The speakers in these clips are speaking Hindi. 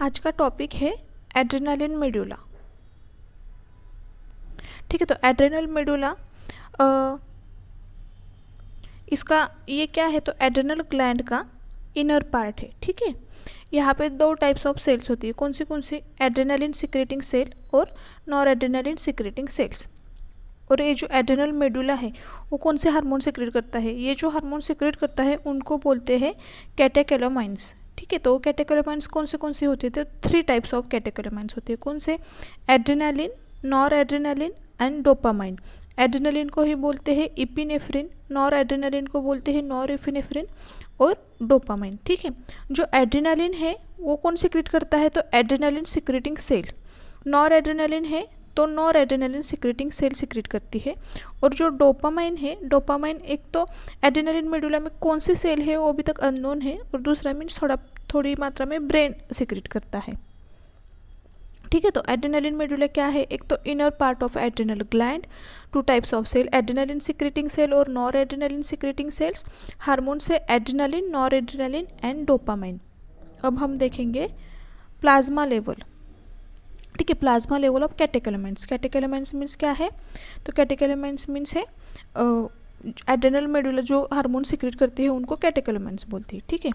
आज का टॉपिक है एड्रेनालिन मेडुला। ठीक है, तो एड्रेनल मेडुला इसका ये क्या है, तो एड्रेनल ग्लैंड का इनर पार्ट है। ठीक है, यहाँ पे दो टाइप्स ऑफ सेल्स होती है। कौन सी एड्रेनालिन सिक्रेटिंग सेल और नॉर एड्रेनालिन सिक्रेटिंग सेल्स। और ये जो एड्रेनल मेडुला है वो कौन से हार्मोन सिक्रेट करता है, ये जो हार्मोन सिक्रेट करता है उनको बोलते हैं कैटेकोलामाइंस। ठीक है, तो कैटेकोलामाइंस कौन से होते हैं, तो 3 टाइप्स ऑफ कैटेकोलामाइंस होते हैं। कौन से, adrenaline, noradrenaline and dopamine. Adrenaline को ही बोलते हैं इपिनेफ्रिन, नॉर एड्रेनालिन को बोलते हैं नॉर एपिनेफ्रिन और डोपामाइन। ठीक है, जो एड्रेनालिन है वो कौन सिक्रेट करता है, तो adrenaline secreting cell. Nor adrenaline है तो nor adrenaline secreting cell secrete करती है। और जो डोपामाइन है, डोपामाइन एक तो एड्रेनालिन मेडुला में कौन सी सेल है वो अभी तक अननोन है, और दूसरा मीन्स थोड़ी मात्रा में ब्रेन सिक्रेट करता है। ठीक है, तो एड्रेनालिन मेडुला क्या है, एक तो inner part of adrenal gland, 2 types of cell, adrenaline secreting cell और nor adrenaline secreting cells. Hormone से adrenaline, noradrenaline and dopamine. अब हम देखेंगे प्लाज्मा लेवल। ठीक है, plasma level of catecholamines. Catecholamines means क्या है, तो कैटेकोलामाइंस मीन्स है एड्रेनल मेडुला जो हार्मोन सिक्रेट करती है उनको कैटेकोलामाइंस बोलती है। ठीक है,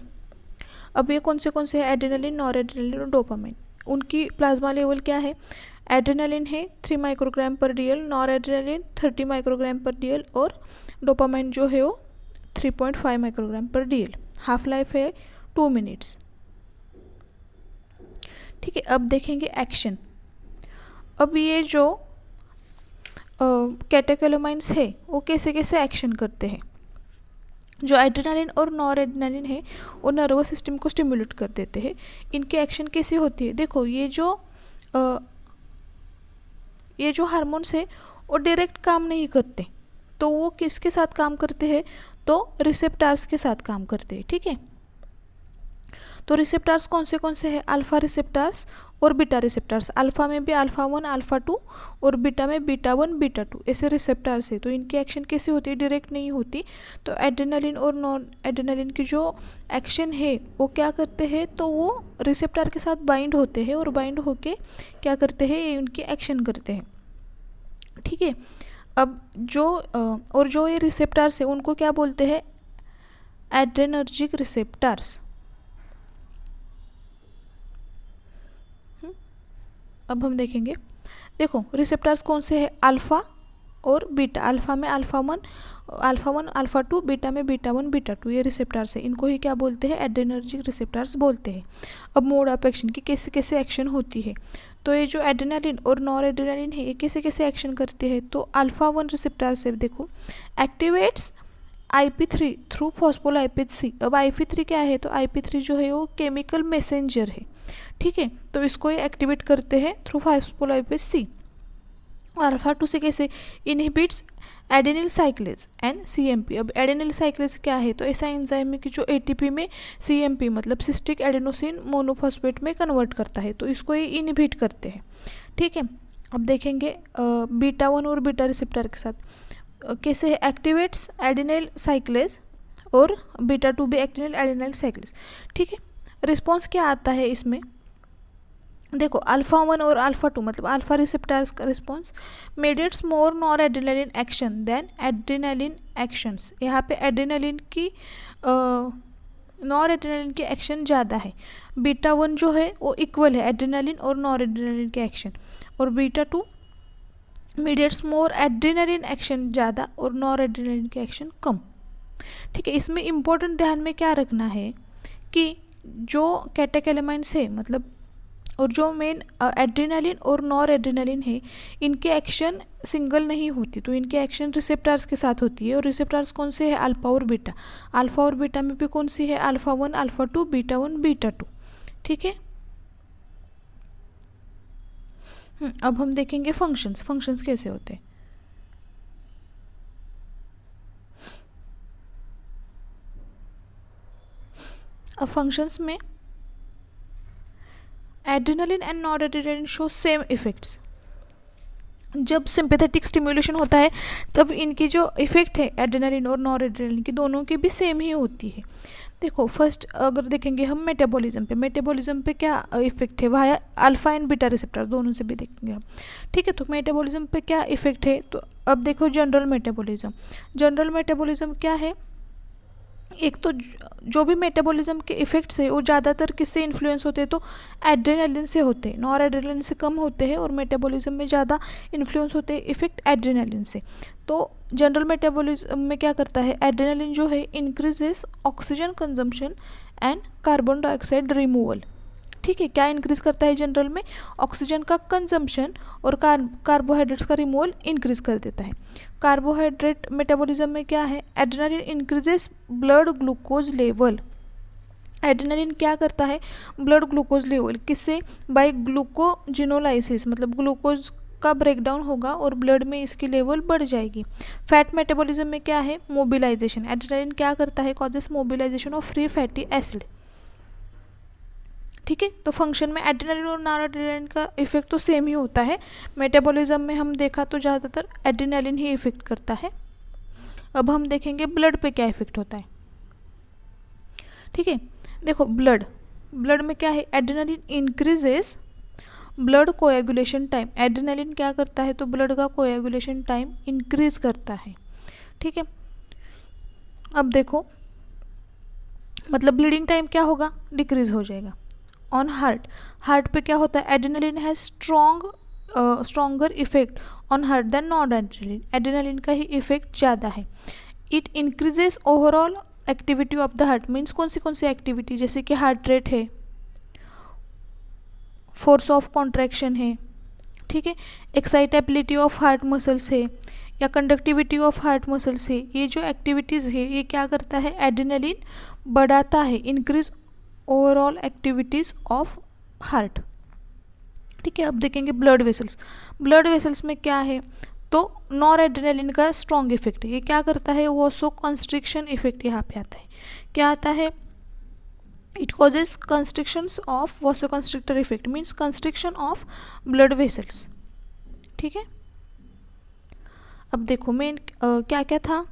अब ये कौन से है, एड्रेनालिन, नॉर एड्रेनालिन और डोपामाइन। उनकी प्लाज्मा लेवल क्या है, एड्रेनालिन है 3 माइक्रोग्राम पर डीएल, नॉर एड्रेनालिन 30 माइक्रोग्राम पर डीएल और डोपामाइन जो है वो 3.5 माइक्रोग्राम पर डीएल। हाफ लाइफ है 2 मिनट्स। ठीक है, अब देखेंगे एक्शन। अब ये जो कैटेकोलामाइंस है वो कैसे एक्शन करते हैं। जो एड्रेनालिन और नॉर एड्रेनालिन है वो नर्वस सिस्टम को स्टिमुलेट कर देते हैं। इनकी एक्शन कैसी होती है, देखो ये जो हार्मोन्स है वो डायरेक्ट काम नहीं करते, तो वो किसके साथ काम करते हैं, तो रिसेप्टार्स के साथ काम करते हैं। ठीक है, तो रिसेप्टार्स कौन से हैं, अल्फा रिसेप्टार्स और बीटा रिसेप्टार्स। अल्फा में भी अल्फा 1 अल्फा 2 और बीटा में बीटा 1 बीटा 2 ऐसे रिसेप्टार्स है। तो इनकी एक्शन कैसे होती है, डायरेक्ट नहीं होती। तो एड्रेनालिन और नॉन एड्रेनालिन की जो एक्शन है वो क्या करते हैं, तो वो रिसेप्टार के साथ बाइंड होते हैं और बाइंड होके क्या करते हैं, ये उनकी एक्शन करते हैं। ठीक है, अब जो ये रिसेप्टार्स है उनको क्या बोलते हैं, एड्रेनर्जिक रिसेप्टार्स। अब हम देखेंगे, देखो रिसेप्टार्स कौन से हैं, अल्फ़ा और बीटा। अल्फ़ा में अल्फ़ा 1 अल्फ़ा 2, बीटा में बीटा 1 बीटा 2, ये रिसेप्टार्स है। इनको ही क्या बोलते हैं, एड्रेनर्जिक रिसेप्टार्स बोलते हैं। अब मोड ऑफ एक्शन की कैसे एक्शन होती है, तो ये जो एड्रेनालिन और नॉर एड्रेनालिन है ये कैसे एक्शन करते हैं, तो अल्फ़ा 1 रिसेप्टार से देखो activates IP3 through phospholipase C। अब IP3 क्या है, तो IP3 जो है वो केमिकल मैसेंजर है। ठीक है, तो इसको ये एक्टिवेट करते हैं थ्रू फॉस्फोलाइपेज C। अल्फा 2 से कैसे, इनहिबिट्स एडेनिल साइक्लेज एंड CMP। अब एडेनिल साइक्लेज क्या है, तो ऐसा एंजाइम है कि जो ATP में CMP मतलब सिस्टिक एडेनोसिन मोनोफॉस्फेट में कन्वर्ट करता है, तो इसको ये इनहिबिट करते हैं। ठीक है, अब देखेंगे बीटा 1 और बीटा रिसेप्टर के साथ कैसे एक्टिवेट्स एडेनिल साइक्लेज और बीटा 2 भी एक्टिवेट एडेनिल साइक्लेज। ठीक है, रिस्पॉन्स क्या आता है इसमें, देखो अल्फ़ा 1 और अल्फ़ा 2 मतलब अल्फ़ा रिसेप्टर्स का response mediates more noradrenaline action than adrenaline actions. यहाँ पे एड्रेनालिन की नॉर एड्रेनालिन की एक्शन ज़्यादा है। बीटा 1 जो है वो इक्वल है एड्रेनालिन और नॉर एड्रेनालिन के एक्शन, और बीटा 2 मीडिएट्स मोर एड्रेनालिन एक्शन ज़्यादा और नॉर एड्रेनालिन के एक्शन कम। ठीक है, इसमें इम्पोर्टेंट ध्यान में क्या रखना है कि जो कैटेकोलामाइंस है मतलब और जो मेन एड्रेनालिन और नॉर एड्रेनालिन है इनके एक्शन सिंगल नहीं होती, तो इनके एक्शन रिसेप्टार्स के साथ होती है। और रिसेप्टार्स कौन से है, अल्फ़ा और बीटा। अल्फ़ा और बीटा में भी कौन सी है, अल्फ़ा 1 अल्फ़ा 2 बीटा 1 बीटा 2। ठीक है, अब हम देखेंगे फंक्शंस कैसे होते हैं। अब फंक्शंस में adrenaline and nor adrenaline show same effects. जब सिंपैथेटिक स्टिम्युलेशन होता है तब इनकी जो इफ़ेक्ट है एड्रेनालिन और नॉर एड्रेनालिन की, दोनों की भी सेम ही होती है। देखो फर्स्ट अगर देखेंगे हम मेटाबॉलिज्म पे क्या इफेक्ट है, via alpha and beta receptor दोनों से भी देखेंगे हम। ठीक है, तो मेटाबॉलिज्म पे क्या इफेक्ट है, तो अब देखो जनरल मेटाबॉलिज्म क्या है। एक तो जो भी मेटाबॉलिज्म के इफ़ेक्ट्स है वो ज़्यादातर किससे इन्फ्लुएंस होते हैं, तो एड्रेनालिन से होते हैं, नॉर एड्रेनालिन से कम होते हैं, और मेटाबॉलिज्म में ज़्यादा इन्फ्लुएंस होते हैं इफ़ेक्ट एड्रेनालिन से। तो जनरल मेटाबॉलिज्म में क्या करता है, एड्रेनालिन जो है increases oxygen consumption and carbon dioxide removal. ठीक है, क्या इंक्रीज करता है जनरल में, ऑक्सीजन का कंजम्पशन और कार्बोहाइड्रेट्स का रिमूवल इंक्रीज कर देता है। कार्बोहाइड्रेट मेटाबॉलिज्म में क्या है, adrenaline increases blood glucose level. Adrenaline क्या करता है, ब्लड ग्लूकोज लेवल किससे, बाय ग्लूकोजिनोलाइसिस, मतलब ग्लूकोज का ब्रेकडाउन होगा और ब्लड में इसकी लेवल बढ़ जाएगी। फैट मेटाबॉलिज्म में क्या है, मोबिलाइजेशन। एड्रेनालिन क्या करता है, causes mobilisation of free fatty acid. ठीक है, तो फंक्शन में एड्रेनालिन और नॉर एड्रेनालिन का इफेक्ट तो सेम ही होता है। मेटाबॉलिज्म में हम देखा तो ज़्यादातर एड्रेनालिन ही इफेक्ट करता है। अब हम देखेंगे ब्लड पे क्या इफेक्ट होता है। ठीक है, देखो ब्लड में क्या है, adrenaline increases blood coagulation time. Adrenaline क्या करता है, तो ब्लड का कोएगुलेशन टाइम इंक्रीज करता है। ठीक है, अब देखो मतलब ब्लीडिंग टाइम क्या होगा, डिक्रीज हो जाएगा। ऑन हार्ट पे क्या होता है, adrenaline has stronger effect on heart than non adrenaline. Adrenaline का ही इफेक्ट ज़्यादा है। It increases overall activity of the heart, means कौन सी एक्टिविटी, जैसे कि हार्ट रेट है, फोर्स ऑफ कॉन्ट्रैक्शन है, ठीक है, एक्साइटेबिलिटी ऑफ हार्ट मसल्स है, या कंडक्टिविटी ऑफ हार्ट मसल्स है। ये जो एक्टिविटीज़ है ये क्या करता है, एड्रेनालिन बढ़ाता है, increase overall activities of heart. ठीक है, अब देखेंगे ब्लड वेसल्स में क्या है, तो नॉर एड्रेनालिन का स्ट्रॉन्ग इफेक्ट है। ये क्या करता है, वॉसो कंस्ट्रिक्शन इफेक्ट यहाँ पे आता है। क्या आता है, it causes constrictions of vasoconstrictor effect, means constriction of blood vessels. ठीक है, अब देखो मेन क्या क्या था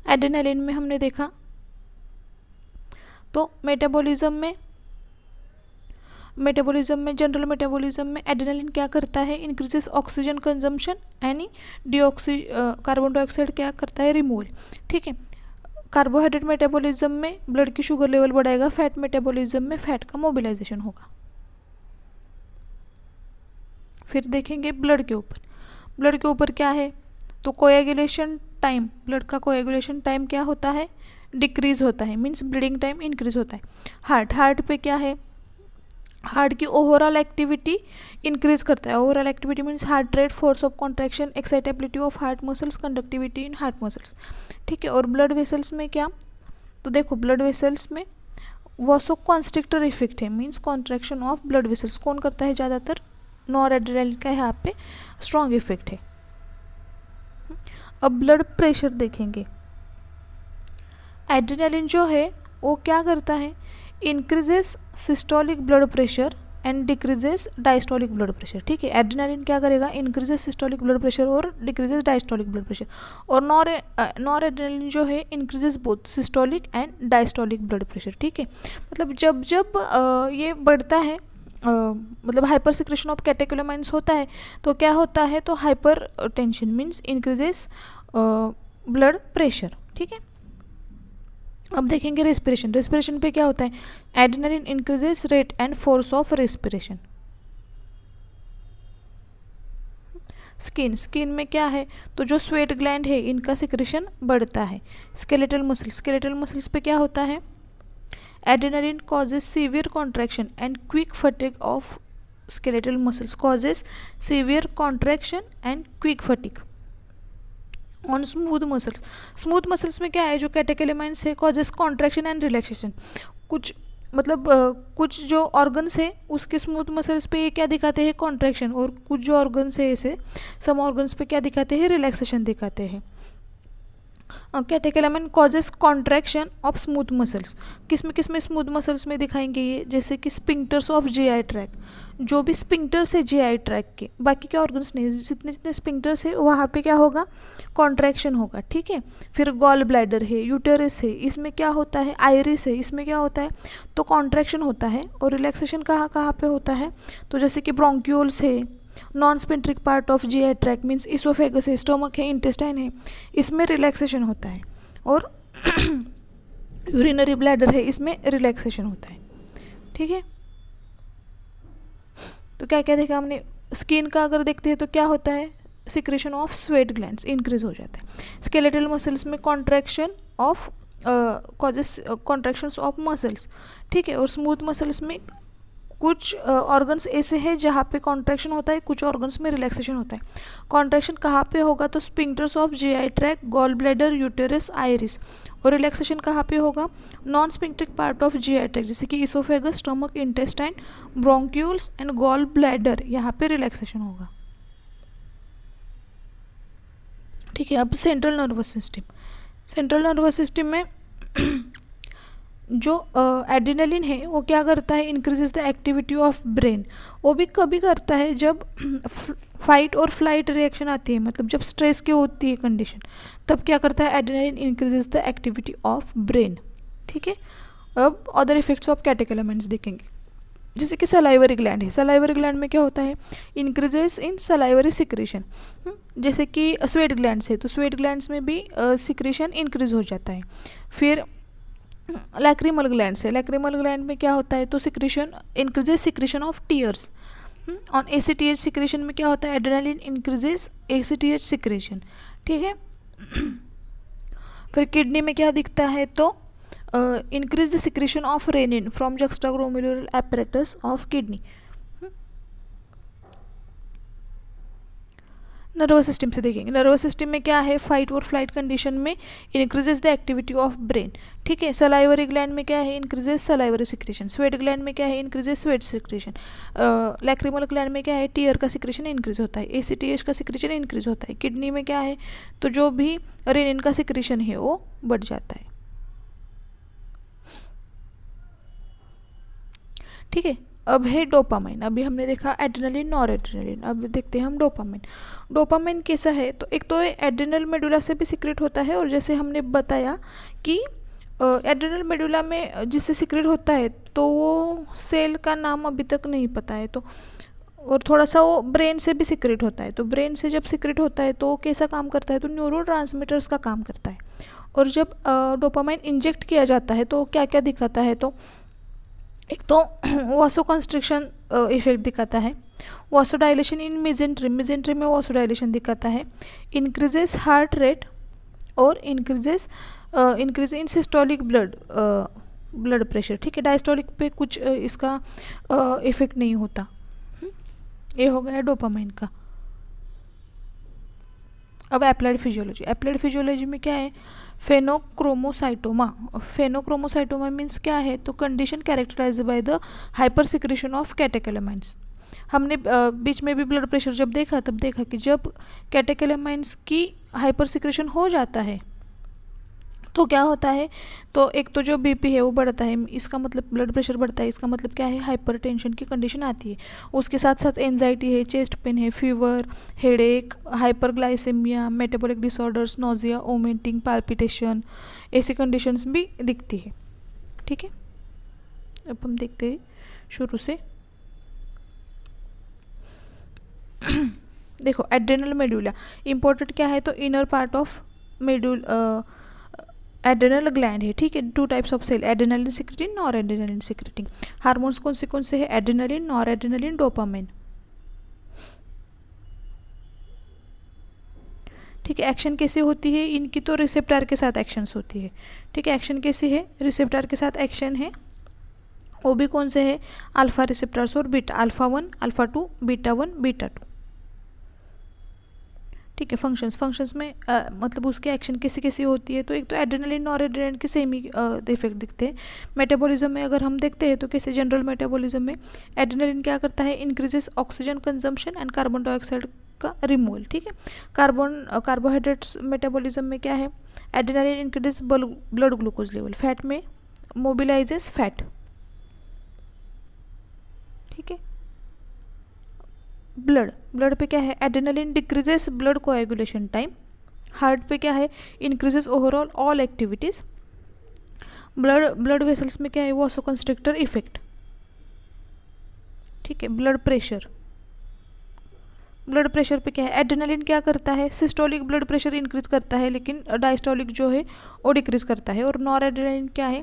एड्रेनालिन में हमने देखा। तो मेटाबॉलिज्म में जनरल मेटाबॉलिज्म में एड्रेनालिन क्या करता है, इंक्रीजेस ऑक्सीजन कंजम्पशन यानी कार्बन डाइऑक्साइड क्या करता है, रिमूवल। ठीक है, कार्बोहाइड्रेट मेटाबॉलिज्म में ब्लड की शुगर लेवल बढ़ाएगा। फैट मेटाबॉलिज्म में फैट का मोबिलाइजेशन होगा। फिर देखेंगे ब्लड के ऊपर क्या है, तो कोएगुलेशन टाइम, ब्लड का कोएगुलेशन टाइम क्या होता है, डिक्रीज होता है, मीन्स ब्लीडिंग टाइम इंक्रीज होता है। हार्ट पे क्या है, हार्ट की ओवरऑल एक्टिविटी इंक्रीज करता है। Overall activity means heart rate, force of contraction, excitability of heart muscles, conductivity in heart muscles. ठीक है, और ब्लड वेसल्स में क्या, तो देखो ब्लड वेसल्स में वॉसो कॉन्स्ट्रिक्टर इफेक्ट है, means contraction of blood vessels कौन करता है, ज़्यादातर नॉर एड्रेनालिन का यहाँ पे स्ट्रॉन्ग इफेक्ट है। अब ब्लड प्रेशर देखेंगे। एड्रेनालिन जो है वो क्या करता है, increases systolic blood pressure and decreases diastolic blood pressure. ठीक है, एड्रेनालिन क्या करेगा, इंक्रीजेस सिस्टोलिक ब्लड प्रेशर और डिक्रीजेस डायस्टोलिक ब्लड प्रेशर। और नॉर एड्रेनालिन जो है increases both systolic and diastolic blood pressure. ठीक है, मतलब जब ये बढ़ता है, मतलब हाइपर सिक्रेशन ऑफ कैटेकोलामाइन्स होता है, तो क्या होता है, तो hyper tension means increases blood pressure. ठीक है, अब देखेंगे रेस्पिरेशन पे क्या होता है, adrenaline increases rate and force of respiration. Skin में क्या है, तो जो स्वेट ग्लैंड है इनका सिक्रेशन बढ़ता है। स्केलेटल मसल्स पे क्या होता है, adrenaline causes severe contraction and quick fatigue of skeletal muscles, causes severe contraction and quick fatigue on smooth muscles में क्या है, जो कैटेकोलामाइन्स है कॉजेस कॉन्ट्रैक्शन एंड रिलैक्सेशन। कुछ जो ऑर्गन्स है उसके स्मूथ मसल्स पे ये क्या दिखाते हैं, कॉन्ट्रैक्शन, और कुछ जो ऑर्गन्स है ऐसे सम ऑर्गन्स पे क्या दिखाते हैं, रिलैक्सेशन दिखाते हैं। Catecholamine causes contraction of smooth muscles. किस में स्मूथ मसल्स में दिखाएंगे ये, जैसे कि स्पिंक्टर्स ऑफ जीआई ट्रैक, जो भी स्पिंक्टर्स है जीआई ट्रैक के, बाकी के ऑर्गन्स नहीं, जितने जितने स्पिंक्टर्स है वहाँ पे क्या होगा, कॉन्ट्रैक्शन होगा, ठीक है। फिर गॉल ब्लैडर है, यूटेरस है, इसमें क्या होता है, आइरिस है, इसमें क्या होता है, तो कॉन्ट्रैक्शन होता है। और रिलैक्सेशन कहाँ कहाँ पे होता है, तो जैसे कि ब्रोंक्यूल्स है, non sphincteric part of GI tract means oesophagus है, स्टोमक है, इंटेस्टाइन है, इसमें रिलैक्सेशन होता है। और यूरिनरी ब्लैडर है, इसमें रिलैक्सेशन होता है, ठीक है। तो क्या क्या देखा हमने, स्किन का अगर देखते हैं तो क्या होता है, secretion of sweat glands increase हो जाता है। स्केलेटल मसल्स में contraction of causes contractions of muscles, ठीक है। और स्मूथ मसल्स में कुछ ऑर्गन्स ऐसे हैं जहाँ पे कॉन्ट्रैक्शन होता है, कुछ ऑर्गन्स में रिलैक्सेशन होता है। कॉन्ट्रैक्शन कहाँ पे होगा, तो sphincters of GI tract, gall bladder, uterus, iris. और रिलैक्सेशन कहाँ पे होगा, non sphincteric part of GI tract, जैसे कि oesophagus, stomach, intestine, bronchioles and gall bladder, यहाँ पे रिलैक्सेशन होगा, ठीक है। अब central nervous system, central nervous system में जो एड्रेनलिन है वो क्या करता है, increases the activity of brain. वो भी कभी करता है जब फाइट और फ्लाइट रिएक्शन आती है, मतलब जब स्ट्रेस की होती है कंडीशन, तब क्या करता है, adrenaline increases the activity of brain, ठीक है। अब अदर इफेक्ट्स ऑफ कैटेकोलामिन्स देखेंगे, जैसे कि सलाइवरी ग्लैंड है, सलाइवरी ग्लैंड में क्या होता है, इंक्रीजेस इन सलाइवरी सिक्रेशन। जैसे कि स्वेट ग्लैंड्स है, तो स्वेट ग्लैंड्स में भी सिक्रेशन इंक्रीज हो जाता है। फिर लैक्रिमल ग्लैंड से, लैक्रिमल ग्लैंड में क्या होता है, तो secretion increases secretion of tears. On ACTH secretion में क्या होता है, एड्रेनलिन इंक्रीजेस एसीटीएच सिक्रेशन, ठीक है। फिर किडनी में क्या दिखता है, तो increase the secretion of renin from juxtaglomerular apparatus of kidney. Nervous system से देखेंगे, नर्वस सिस्टम में क्या है, फाइट और फ्लाइट कंडीशन में increases the activity of brain, ठीक है। सलाइवरी ग्लैंड में क्या है, increases salivary secretion. Sweat gland में क्या है, increases sweat secretion. Lacrimal gland में क्या है, टीयर का सिक्रेशन इंक्रीज होता है, एसीटीएच का सिक्रेशन इंक्रीज होता है। किडनी में क्या है, तो जो भी रेनिन का सिक्रेशन है वो बढ़ जाता है, ठीक है। अब है डोपामाइन, अभी हमने देखा एड्रेनलिन, नॉर एड्रेनलिन, अब देखते हैं हम डोपामाइन। डोपामाइन कैसा है, तो एक तो एड्रेनल मेडुला से भी सिक्रेट होता है, और जैसे हमने बताया कि एड्रेनल मेडुला में जिससे सिक्रेट होता है तो वो सेल का नाम अभी तक नहीं पता है, तो और थोड़ा सा वो ब्रेन से भी सिक्रेट होता है। तो ब्रेन से जब सिक्रेट होता है तो वो कैसा काम करता है, तो न्यूरोट्रांसमीटर्स का काम करता है। और जब डोपामाइन इंजेक्ट किया जाता है तो क्या क्या दिखाता है, तो एक तो वासोकंस्ट्रिक्शन इफेक्ट दिखाता है, वासोडाइलेशन इन मेजेंट्रिम, मेजेंट्रिम में वासोडाइलेशन दिखाता है, इंक्रीजेस हार्ट रेट और increase in systolic blood pressure, ठीक है। डायस्टोलिक पे कुछ इसका इफेक्ट नहीं होता। ये हो गया डोपामाइन का। अब एप्लाइड फिजियोलॉजी, एप्लाइड फिजियोलॉजी में क्या है, फेनोक्रोमोसाइटोमा। फेनोक्रोमोसाइटोमा मीन्स क्या है, तो condition characterised by the hypersecretion of catecholamines. हमने बीच में भी ब्लड प्रेशर जब देखा तब देखा कि जब कैटेकोलामाइन्स की हाइपर सिक्रेशन हो जाता है तो क्या होता है, तो एक तो जो बीपी है वो बढ़ता है, इसका मतलब ब्लड प्रेशर बढ़ता है, इसका मतलब क्या है, हाइपरटेंशन की कंडीशन आती है। उसके साथ साथ एंजाइटी है, चेस्ट पेन है, fever, headache, hyperglycaemia, metabolic disorders, nausea, vomiting, palpitation, ऐसी कंडीशंस भी दिखती है, ठीक है। अब हम देखते हैं शुरू से। देखो एड्रेनल मेडुला इंपॉर्टेंट क्या है, तो inner part of medulla adrenal gland है, ठीक है। Two types of cell, adrenaline secreting, nor adrenaline secreting. Hormones कौन से है, एड्रेनलिन, नॉर एड्रेनलिन, डोपामाइन, ठीक है। एक्शन कैसे होती है इनकी, तो रिसेप्टर के साथ एक्शंस होती है, ठीक है। एक्शन कैसे है, रिसेप्टर के साथ एक्शन है, वो भी कौन से है, अल्फा रिसेप्टर्स और beta, alpha 1, alpha 2, beta 1, beta 2, ठीक है। फंक्शंस में मतलब उसके एक्शन कैसी कैसी होती है, तो एक तो एड्रेनलिन और एड्रेनलिन के सेम ही इफेक्ट दिखते हैं। मेटाबॉलिज्म में अगर हम देखते हैं तो कैसे, जनरल मेटाबॉलिज्म में एड्रेनलिन क्या करता है, increases oxygen consumption and carbon dioxide का रिमूवल, ठीक है। कार्बोहाइड्रेट्स मेटाबॉलिज्म में क्या है, adrenaline increase blood glucose level, fat में मोबिलाइजेस फैट, ठीक है। ब्लड पे क्या है, adrenaline decreases blood coagulation time, heart पे क्या है, increases overall all activities, blood vessels में क्या है, वासोकंस्ट्रिक्टर इफेक्ट, ठीक है। ब्लड प्रेशर पे क्या है, एड्रेनालिन क्या करता है, सिस्टोलिक ब्लड प्रेशर इंक्रीज करता है लेकिन डायस्टोलिक जो है वो डिक्रीज करता है, और नॉर एड्रेनालिन क्या है,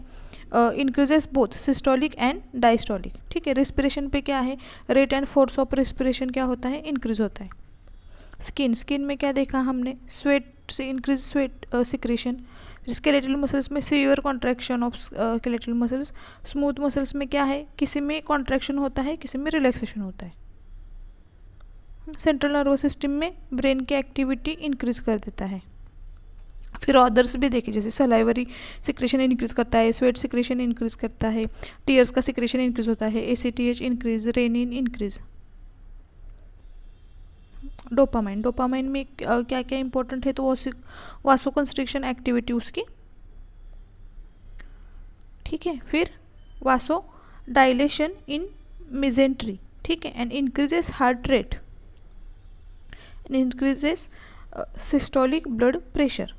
increases both systolic and diastolic, ठीक है। रिस्पिरेशन पे क्या है, rate and force of respiration क्या होता है, इंक्रीज होता है। स्किन में क्या देखा हमने, स्वेट से increase sweat secretion, skeletal muscles में severe contraction of skeletal muscles, smooth muscles में क्या है, किसी में कॉन्ट्रैक्शन होता है किसी में रिलैक्सेशन होता है। सेंट्रल नर्वस सिस्टम में ब्रेन की एक्टिविटी इंक्रीज कर देता है। फिर अदर्स भी देखिए, जैसे सलाइवरी सिक्रेशन इंक्रीज करता है, स्वेट सिक्रेशन इंक्रीज करता है, टीयर्स का सिक्रेशन इंक्रीज होता है, ACTH increase, renin increase. Dopamine में क्या क्या इंपॉर्टेंट है, तो वासोकंस्ट्रिक्शन एक्टिविटी उसकी, ठीक है। फिर वासो डायलेशन इन मिजेंट्री, ठीक है, and increases heart rate, increases systolic blood pressure.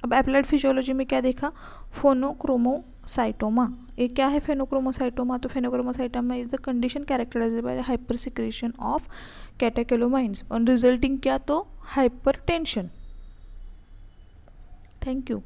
अब एप्लाइड फिजियोलॉजी में क्या देखा, फोनोक्रोमोसाइटोमा, ये क्या है फेनोक्रोमोसाइटोमा, तो phaeochromocytoma is the condition characterised by hypersecretion of catecholamines और रिजल्टिंग क्या, तो हाइपरटेंशन। Thank you.